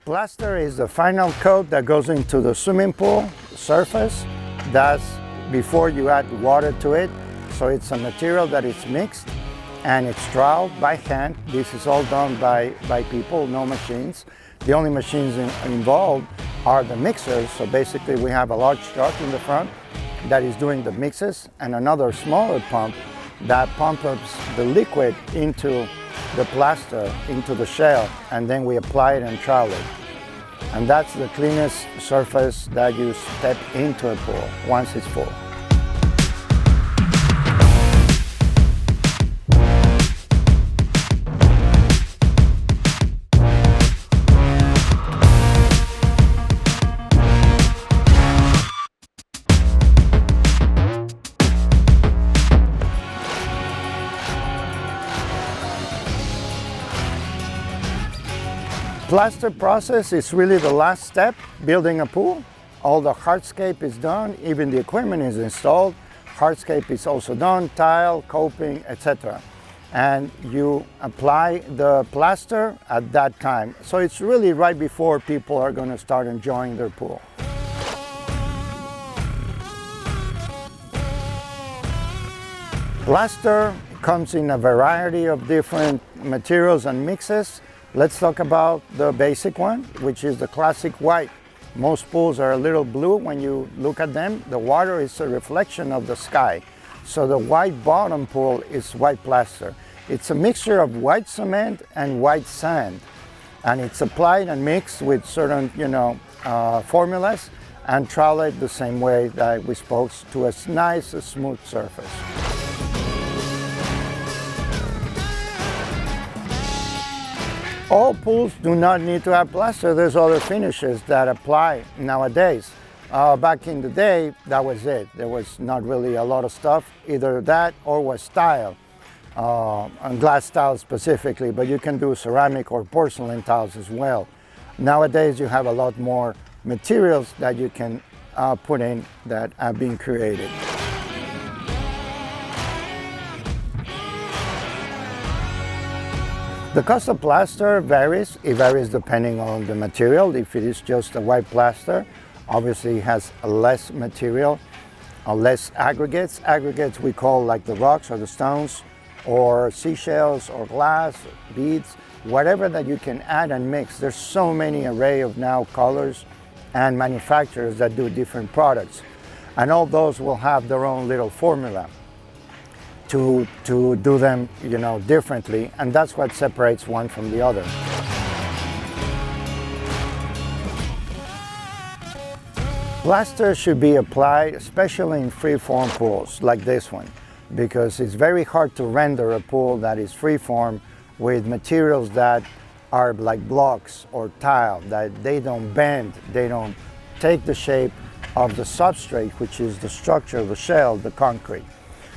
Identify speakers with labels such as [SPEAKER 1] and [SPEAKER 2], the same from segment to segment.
[SPEAKER 1] Plaster is the final coat that goes into the swimming pool surface. That's before you add water to it. So it's a material that is mixed and it's troweled by hand. This is all done by people, no machines. The only machines involved are the mixers. So basically we have a large truck in the front that is doing the mixes and another smaller pump that pumps the liquid into the plaster, into the shell, and then we apply it and trowel it. And that's the cleanest surface that you step into a pool once it's full. Plaster process is really the last step, building a pool. All the hardscape is done, even the equipment is installed. Hardscape is also done, tile, coping, etc. And you apply the plaster at that time. So it's really right before people are going to start enjoying their pool. Plaster comes in a variety of different materials and mixes. Let's talk about the basic one, which is the classic white. Most pools are a little blue when you look at them. The water is a reflection of the sky. So the white bottom pool is white plaster. It's a mixture of white cement and white sand. And it's applied and mixed with certain, formulas and troweled the same way that we spoke to a nice, smooth surface. All pools do not need to have plaster. There's other finishes that apply nowadays. Back in the day, that was it. There was not really a lot of stuff, either that or was tile, and glass tiles specifically, but you can do ceramic or porcelain tiles as well. Nowadays, you have a lot more materials that you can put in that have been created. The cost of plaster varies. It varies depending on the material. If it is just a white plaster, obviously it has less material, less aggregates. Aggregates we call like the rocks or the stones or seashells or glass, beads, whatever that you can add and mix. There's so many array of now colors and manufacturers that do different products. And all those will have their own little formula to do them, differently, and that's what separates one from the other. Plaster should be applied, especially in free-form pools like this one, because it's very hard to render a pool that is free-form with materials that are like blocks or tile, that they don't bend, they don't take the shape of the substrate, which is the structure of the shell, the concrete.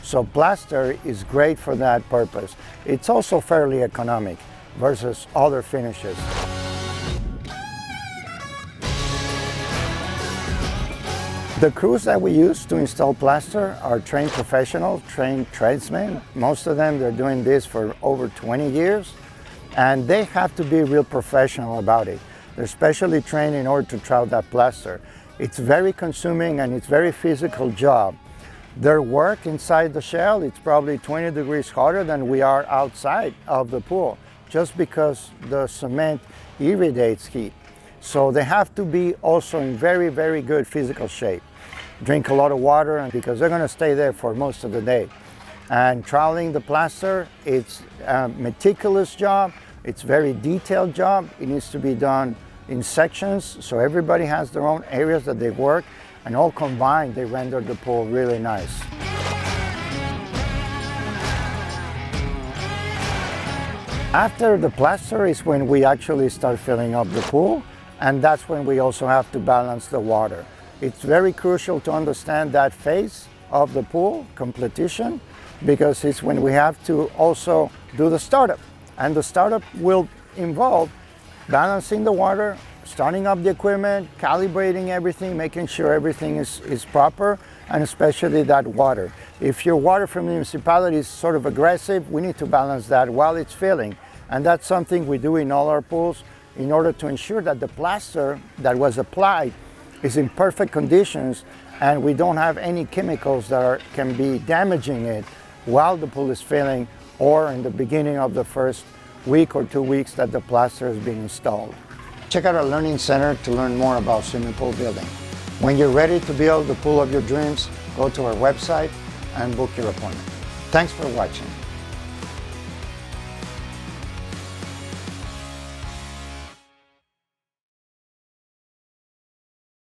[SPEAKER 1] So plaster is great for that purpose. It's also fairly economic versus other finishes. The crews that we use to install plaster are trained professionals, trained tradesmen. Most of them, they're doing this for over 20 years, and they have to be real professional about it. They're specially trained in order to trowel that plaster. It's very consuming and it's very physical job. Their work inside the shell, it's probably 20 degrees hotter than we are outside of the pool, just because the cement irradiates heat. So they have to be also in very, very good physical shape. Drink a lot of water, and because they're going to stay there for most of the day. And troweling the plaster, it's a meticulous job. It's a very detailed job. It needs to be done in sections, so everybody has their own areas that they work, and all combined, they render the pool really nice. After the plaster is when we actually start filling up the pool, and that's when we also have to balance the water. It's very crucial to understand that phase of the pool, completion, because it's when we have to also do the startup. And the startup will involve balancing the water, starting up the equipment, calibrating everything, making sure everything is proper, and especially that water. If your water from the municipality is sort of aggressive, we need to balance that while it's filling. And that's something we do in all our pools in order to ensure that the plaster that was applied is in perfect conditions and we don't have any chemicals that can be damaging it while the pool is filling or in the beginning of the first week or 2 weeks that the plaster is being installed. Check out our Learning Center to learn more about swimming pool building. When you're ready to build the pool of your dreams, go to our website and book your appointment. Thanks for watching.